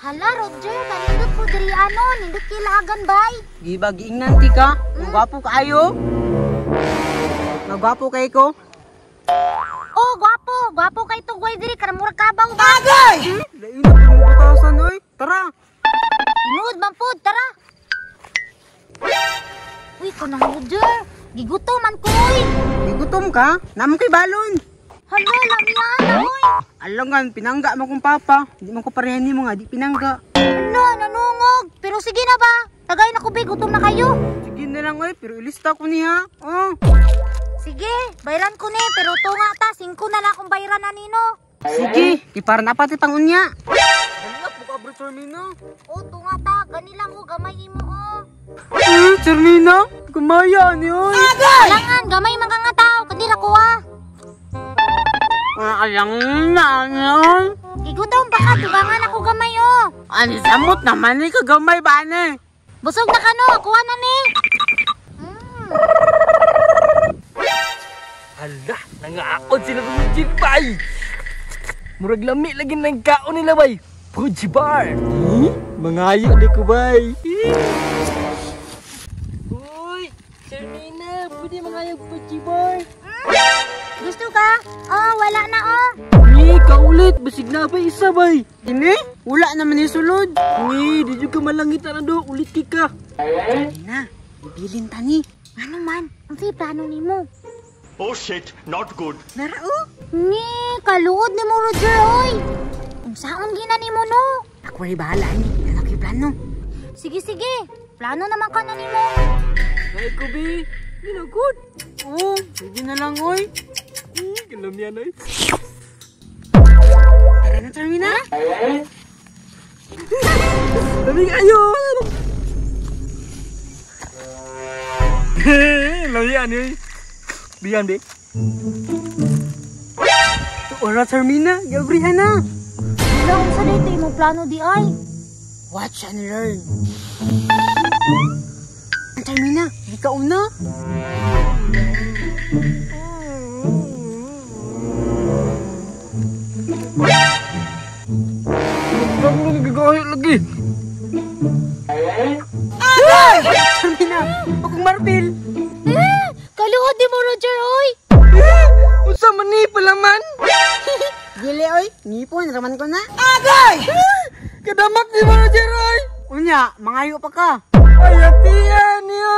Hala, Roger, kanindot po diri ano, nindot kilagan bay. Giba giingnan ti ka. Magwapo kaayo. Magwapo kay ko. Oh, gwapo kay tugway diri karamurag kabaw ba? Agay! Lain na pumubutasan oy. Tara. Inuod man pod, tara. Uy, kanang Roger, gigutoman ko oy. Gigutom ka? Namo kay balon. Hala, lamyan oy. Alangan, pinangga mo kong papa. Di man ko parehan ni mo nga, di pinangga. Hala, nanungog. Pero sige na ba? Tagay na ko be, gutom na kayo. Sige na lang oy, pero ilista ko niya. Oh. Sige, bayran ko ni, pero tunga ta, 5 na lang akong bayran na nino. Sige, di para na pati pangunya. Ano po ka, bro, Charmina? Oh, tunga ta, ganilang ko, gamay mo oh. Charmina? Kumaya niyo. Alangan, gamay mga nga tao, kadira ko ah. Alang na niyon. Igutom pa ka, tugangan ako gamay oh. Ani samot naman ni kagamay ba ni? Busog na ka no, kuha na ni. Hala, nangaakot sila ng jibay. Murag lami lagi ng kaon nila bay. Fuji bar. Mangayo di ko bay. Uy, Charmina, pwede mangayo Fuji bar. Gusto ka? Oh, wala na oh. Ni, kaulit, basig na ba isa bay? Ini? Wala naman ni sulod. Ni, di juga malangit na do, ulit kika. Na, bibilin tani. Ano man, ang si plano ni mo. Oh shit, not good. Nara oh. Ni, kaluod ni mo Roger oy. Ang saon gina ni mo no. Ako ay bahala ni. Ano kayo plano? Sige, plano naman ka na ni mo. Ay ko bi, di na good. Oh, sige na lang oy. Kalam yan ay. Tara na, Charmina. Dami kayo. Lami yan eh. Biyan deh. Ora, Charmina. Gabrihan na. Wala kung sa dito mo plano di ay. Watch and learn. Charmina, di ka una. Huwag mo nagagahit lagi. Charmina, akong martil. Kaluod ni mo Roger oy. Usa man ni palaman. Dili oy, ngipon, raman ko na. Agay! Kadamak ni mo Jeroy. Unya, mangayo pa ka. Ay, atiyan niyo.